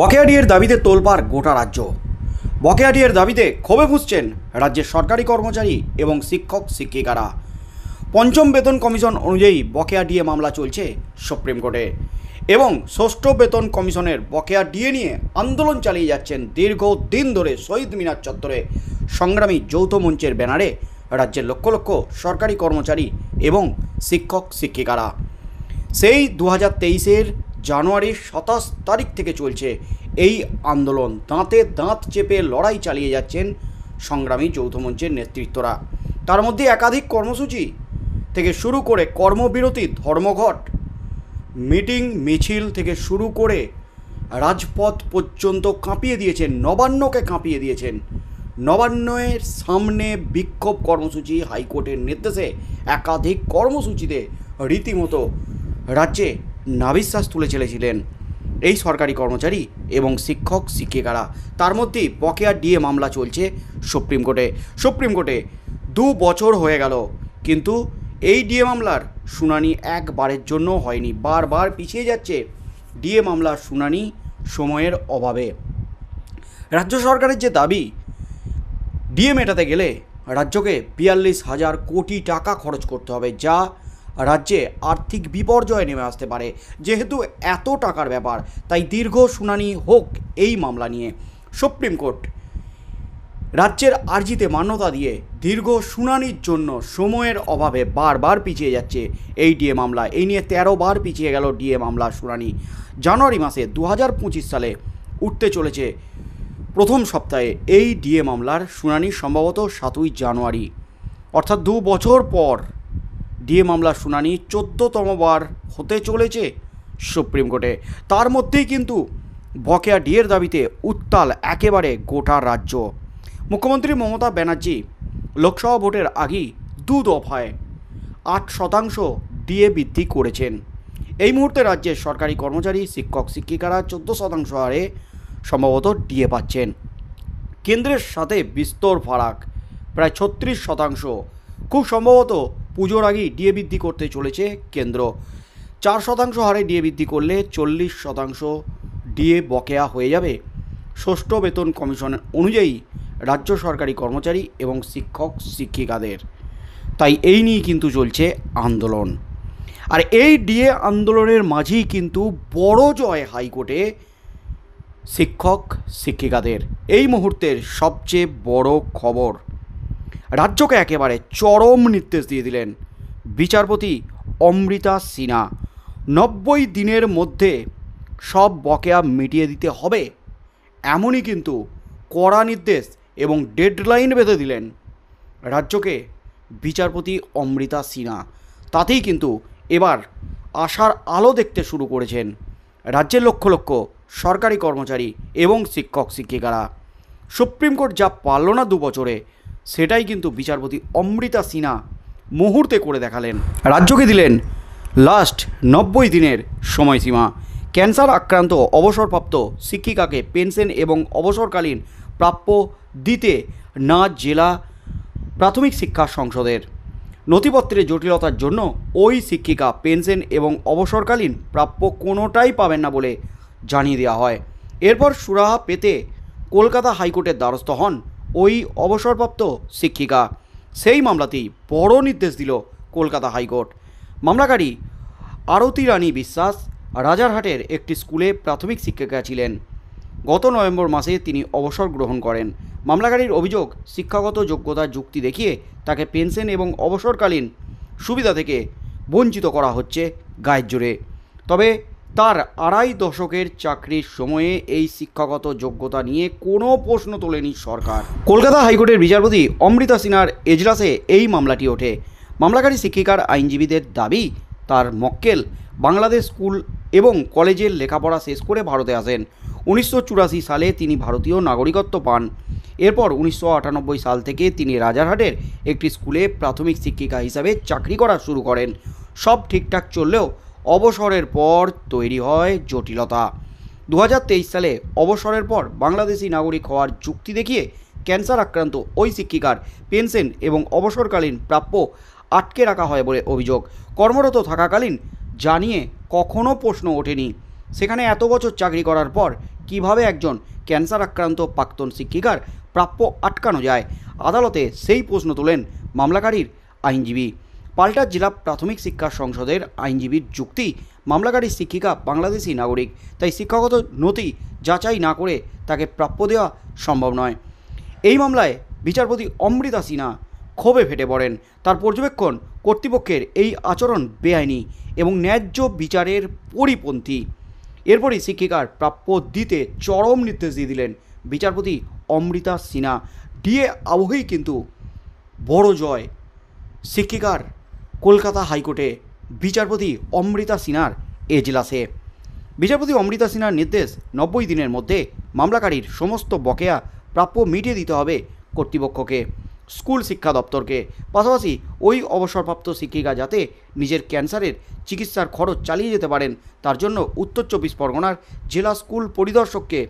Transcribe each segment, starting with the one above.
বকেয়া ডিএর দাবিতে তোলপাড় গোটা রাজ্য। বকেয়া ডিএর দাবিতে ক্ষোভে ফুঁসছেন রাজ্যের সরকারি কর্মচারী এবং শিক্ষক শিক্ষিকারা। পঞ্চম বেতন কমিশন অনুযায়ী বকেয়া ডিএ মামলা চলছে সুপ্রিম কোর্টে এবং ষষ্ঠ বেতন কমিশনের বকেয়া ডিএ নিয়ে আন্দোলন চালিয়ে যাচ্ছেন দীর্ঘদিন ধরে শহীদ মিনার চত্বরে সংগ্রামী যৌথ মঞ্চের ব্যানারে রাজ্যের লক্ষ লক্ষ সরকারি কর্মচারী এবং শিক্ষক শিক্ষিকারা। সেই 2023-এর জানুয়ারির 27 তারিখ থেকে চলছে এই আন্দোলন। দাঁতে দাঁত চেপে লড়াই চালিয়ে যাচ্ছেন সংগ্রামী যৌথ মঞ্চের নেতৃত্বরা। তার মধ্যে একাধিক কর্মসূচি থেকে শুরু করে কর্মবিরতি, ধর্মঘট, মিটিং মিছিল থেকে শুরু করে রাজপথ পর্যন্ত কাঁপিয়ে দিয়েছেন, নবান্নকে কাঁপিয়ে দিয়েছেন। নবান্নের সামনে বিক্ষোভ কর্মসূচি, হাইকোর্টের নির্দেশে একাধিক কর্মসূচিতে রীতিমতো রাজ্যে নাভিশ্বাস তুলে চলেছিলেন এই সরকারি কর্মচারী এবং শিক্ষক শিক্ষিকারা। তার মধ্যেই বকেয়া ডিএ মামলা চলছে সুপ্রিম কোর্টে 2 বছর হয়ে গেল, কিন্তু এই ডিএ মামলার শুনানি একবারের জন্য হয়নি। বারবার পিছিয়ে যাচ্ছে ডিএ মামলার শুনানি সময়ের অভাবে। রাজ্য সরকারের যে দাবি, ডিএ মেটাতে গেলে রাজ্যকে 42,000 কোটি টাকা খরচ করতে হবে, যা রাজ্যে আর্থিক বিপর্যয় নেমে আসতে পারে। যেহেতু এত টাকার ব্যাপার, তাই দীর্ঘ শুনানি হোক এই মামলা নিয়ে। সুপ্রিম কোর্ট রাজ্যের আর্জিতে মান্যতা দিয়ে দীর্ঘ শুনানির জন্য সময়ের অভাবে বারবার পিছিয়ে যাচ্ছে এই ডিএ মামলা। এই নিয়ে 13 বার পিছিয়ে গেল ডিএ মামলার শুনানি। জানুয়ারি মাসে 2025 সালে উঠতে চলেছে প্রথম সপ্তাহে এই ডিএ মামলার শুনানি, সম্ভবত 7ই জানুয়ারি, অর্থাৎ 2 বছর পর ডিএ মামলার শুনানি 14তম বার হতে চলেছে সুপ্রিম কোর্টে। তার মধ্যেই কিন্তু বকেয়া ডিএর দাবিতে উত্তাল একেবারে গোটা রাজ্য। মুখ্যমন্ত্রী মমতা ব্যানার্জি লোকসভা ভোটের আগেই 2 দফায় 8% ডিএ বৃদ্ধি করেছেন। এই মুহূর্তে রাজ্যের সরকারি কর্মচারী, শিক্ষক শিক্ষিকারা 14% হারে সম্ভবত ডিএ পাচ্ছেন। কেন্দ্রের সাথে বিস্তর ফারাক, প্রায় 36%। খুব সম্ভবত পুজোর আগেই ডিএ বৃদ্ধি করতে চলেছে কেন্দ্র। 4% হারে ডিএ বৃদ্ধি করলে 40% ডিএ বকেয়া হয়ে যাবে ষষ্ঠ বেতন কমিশন অনুযায়ী রাজ্য সরকারি কর্মচারী এবং শিক্ষক শিক্ষিকাদের। তাই এই নিয়ে কিন্তু চলছে আন্দোলন। আর এই ডিএ আন্দোলনের মাঝেই কিন্তু বড় জয় হাইকোর্টে শিক্ষক শিক্ষিকাদের। এই মুহূর্তের সবচেয়ে বড় খবর, রাজ্যকে একেবারে চরম নির্দেশ দিয়ে দিলেন বিচারপতি অমৃতা সিনহা। 90 দিনের মধ্যে সব বকেয়া মিটিয়ে দিতে হবে, এমনই কিন্তু কড়া নির্দেশ এবং ডেডলাইন বেঁধে দিলেন রাজ্যকে বিচারপতি অমৃতা সিনহা। তাতেই কিন্তু এবার আশার আলো দেখতে শুরু করেছেন রাজ্যের লক্ষ লক্ষ সরকারি কর্মচারী এবং শিক্ষক শিক্ষিকারা। সুপ্রিম কোর্ট যা পারল না 2 বছরে, সেটাই কিন্তু বিচারপতি অমৃতা সিনহা মুহূর্তে করে দেখালেন। রাজ্যকে দিলেন লাস্ট 90 দিনের সময়সীমা। ক্যান্সার আক্রান্ত অবসরপ্রাপ্ত শিক্ষিকাকে পেনশন এবং অবসরকালীন প্রাপ্য দিতে না জেলা প্রাথমিক শিক্ষা সংসদের। নথিপত্রের জটিলতার জন্য ওই শিক্ষিকা পেনশন এবং অবসরকালীন প্রাপ্য কোনোটাই পাবেন না বলে জানিয়ে দেওয়া হয়। এরপর সুরাহা পেতে কলকাতা হাইকোর্টের দ্বারস্থ হন ওই অবসরপ্রাপ্ত শিক্ষিকা। সেই মামলাতেই বড় নির্দেশ দিল কলকাতা হাইকোর্ট। মামলাকারী আরতি রানী বিশ্বাস রাজারহাটের একটি স্কুলে প্রাথমিক শিক্ষিকা ছিলেন। গত নভেম্বর মাসে তিনি অবসর গ্রহণ করেন। মামলাকারীর অভিযোগ, শিক্ষাগত যোগ্যতার যুক্তি দেখিয়ে তাকে পেনশন এবং অবসরকালীন সুবিধা থেকে বঞ্চিত করা হচ্ছে গায়ের জোরে। তবে তার 2.5 দশকের চাকরির সময়ে এই শিক্ষাগত যোগ্যতা নিয়ে কোনো প্রশ্ন তোলেনি সরকার। কলকাতা হাইকোর্টের বিচারপতি অমৃতা সিনহার এজলাসে এই মামলাটি ওঠে। মামলাকারী শিক্ষিকার আইনজীবীদের দাবি, তার মক্কেল বাংলাদেশ স্কুল এবং কলেজের লেখাপড়া শেষ করে ভারতে আসেন। 1984 সালে তিনি ভারতীয় নাগরিকত্ব পান। এরপর 1998 সাল থেকে তিনি রাজারহাটের একটি স্কুলে প্রাথমিক শিক্ষিকা হিসাবে চাকরি করা শুরু করেন। সব ঠিকঠাক চললেও অবসরের পর তৈরি হয় জটিলতা। 2023 সালে অবসরের পর বাংলাদেশি নাগরিক হওয়ার যুক্তি দেখিয়ে ক্যান্সার আক্রান্ত ওই শিক্ষিকার পেনশন এবং অবসরকালীন প্রাপ্য আটকে রাখা হয় বলে অভিযোগ। কর্মরত থাকাকালীন জানিয়ে কখনো প্রশ্ন ওঠেনি। সেখানে এত বছর চাকরি করার পর কিভাবে একজন ক্যান্সার আক্রান্ত প্রাক্তন শিক্ষিকার প্রাপ্য আটকানো যায়, আদালতে সেই প্রশ্ন তোলেন মামলাকারীর আইনজীবী। পাল্টা জেলা প্রাথমিক শিক্ষা সংসদের আইনজীবীর যুক্তি, মামলাকারীর শিক্ষিকা বাংলাদেশি নাগরিক, তাই শিক্ষাগত নথি যাচাই না করে তাকে প্রাপ্য দেওয়া সম্ভব নয়। এই মামলায় বিচারপতি অমৃতা সিনহা ক্ষোভে ফেটে পড়েন। তার পর্যবেক্ষণ, কর্তৃপক্ষের এই আচরণ বেআইনি এবং ন্যায্য বিচারের পরিপন্থী। এরপরই শিক্ষিকার প্রাপ্য দিতে চরম নির্দেশ দিয়ে দিলেন বিচারপতি অমৃতা সিনহা। ডিএ আবহেই কিন্তু বড় জয় শিক্ষিকার কলকাতা হাইকোর্টে বিচারপতি অমৃতা সিনহার এজলাসে। বিচারপতি অমৃতা সিনহার নির্দেশ, 90 দিনের মধ্যে মামলাকারীর সমস্ত বকেয়া প্রাপ্য মিটিয়ে দিতে হবে কর্তৃপক্ষকে, স্কুল শিক্ষা দপ্তরকে। পাশাপাশি ওই অবসরপ্রাপ্ত শিক্ষিকা যাতে নিজের ক্যান্সারের চিকিৎসার খরচ চালিয়ে যেতে পারেন, তার জন্য উত্তর 24 পরগনার জেলা স্কুল পরিদর্শককে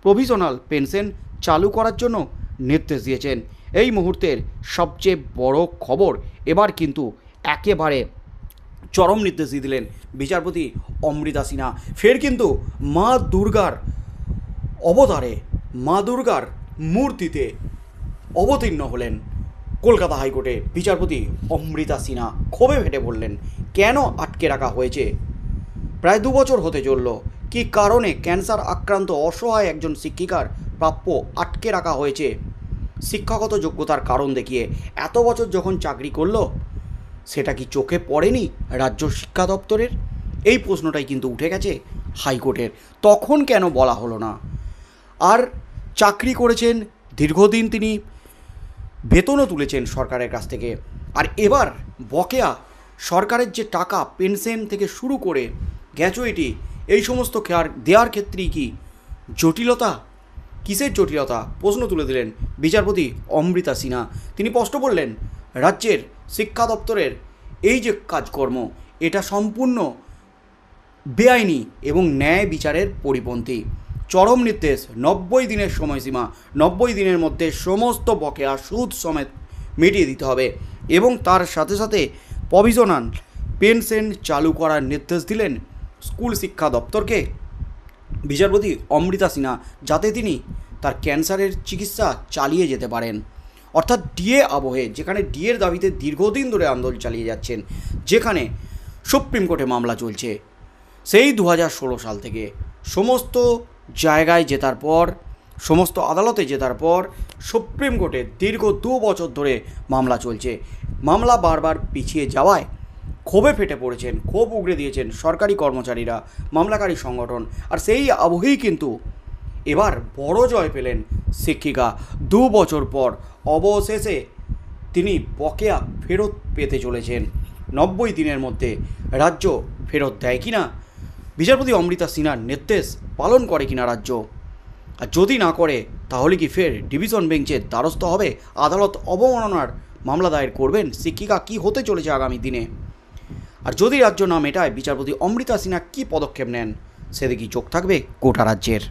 প্রভিশনাল পেনশন চালু করার জন্য নির্দেশ দিয়েছেন। এই মুহূর্তের সবচেয়ে বড় খবর, এবার কিন্তু একেবারে চরম নির্দেশ দিয়ে দিলেন বিচারপতি অমৃতা সিনহা। ফের কিন্তু মা দুর্গার অবতারে, মা দুর্গার মূর্তিতে অবতীর্ণ হলেন কলকাতা হাইকোর্টে বিচারপতি অমৃতা সিনহা। ক্ষোভে ফেটে বললেন, কেন আটকে রাখা হয়েছে? প্রায় 2 বছর হতে চলল, কী কারণে ক্যান্সার আক্রান্ত অসহায় একজন শিক্ষিকার প্রাপ্য আটকে রাখা হয়েছে? শিক্ষাগত যোগ্যতার কারণ দেখিয়ে এত বছর যখন চাকরি করলো, সেটা কি চোখে পড়েনি রাজ্য শিক্ষা দপ্তরের? এই প্রশ্নটাই কিন্তু উঠে গেছে হাইকোর্টের। তখন কেন বলা হলো না? আর চাকরি করেছেন দীর্ঘদিন, তিনি বেতনও তুলেছেন সরকারের কাছ থেকে, আর এবার বকেয়া সরকারের যে টাকা, পেনশন থেকে শুরু করে গ্র্যাচুইটি, এই সমস্ত দেওয়ার ক্ষেত্রেই কি জটিলতা? কিসের জটিলতা? প্রশ্ন তুলে দিলেন বিচারপতি অমৃতা সিনহা। তিনি স্পষ্ট বললেন, রাজ্যের শিক্ষা দপ্তরের এই যে কাজকর্ম, এটা সম্পূর্ণ বেআইনি এবং ন্যায় বিচারের পরিপন্থী। চরম নির্দেশ, 90 দিনের সময়সীমা, 90 দিনের মধ্যে সমস্ত বকেয়া সুদ সমেত মিটিয়ে দিতে হবে এবং তার সাথে সাথে প্রভিশনাল পেনশন চালু করার নির্দেশ দিলেন স্কুল শিক্ষা দপ্তরকে বিচারপতি অমৃতা সিনহা, যাতে তিনি তার ক্যান্সারের চিকিৎসা চালিয়ে যেতে পারেন। অর্থাৎ ডিএ আবহে, যেখানে ডিএর দাবিতে দীর্ঘদিন ধরে আন্দোলন চালিয়ে যাচ্ছেন, যেখানে সুপ্রিম কোর্টে মামলা চলছে সেই 2016 সাল থেকে, সমস্ত জায়গায় জেতার পর, সমস্ত আদালতে জেতার পর সুপ্রিম কোর্টে দীর্ঘ 2 বছর ধরে মামলা চলছে। মামলা বারবার পিছিয়ে যাওয়ায় ক্ষোভে ফেটে পড়েছেন, ক্ষোভ উগড়ে দিয়েছেন সরকারি কর্মচারীরা, মামলাকারী সংগঠন। আর সেই আবহেই কিন্তু এবার বড় জয় পেলেন শিক্ষিকা। 2 বছর পর অবশেষে তিনি বকেয়া ফেরত পেতে চলেছেন। 90 দিনের মধ্যে রাজ্য ফেরত দেয় কিনা, বিচারপতি অমৃতা সিনহার নির্দেশ পালন করে কিনা রাজ্য, আর যদি না করে তাহলে কি ফের ডিভিশন বেঞ্চের দ্বারস্থ হবে, আদালত অবমাননার মামলা দায়ের করবেন শিক্ষিকা? কি হতে চলেছে আগামী দিনে? আর যদি রাজ্য না মেটায়, বিচারপতি অমৃতা সিনহা কী পদক্ষেপ নেন, সেদিকেই চোখ থাকবে গোটা রাজ্যের।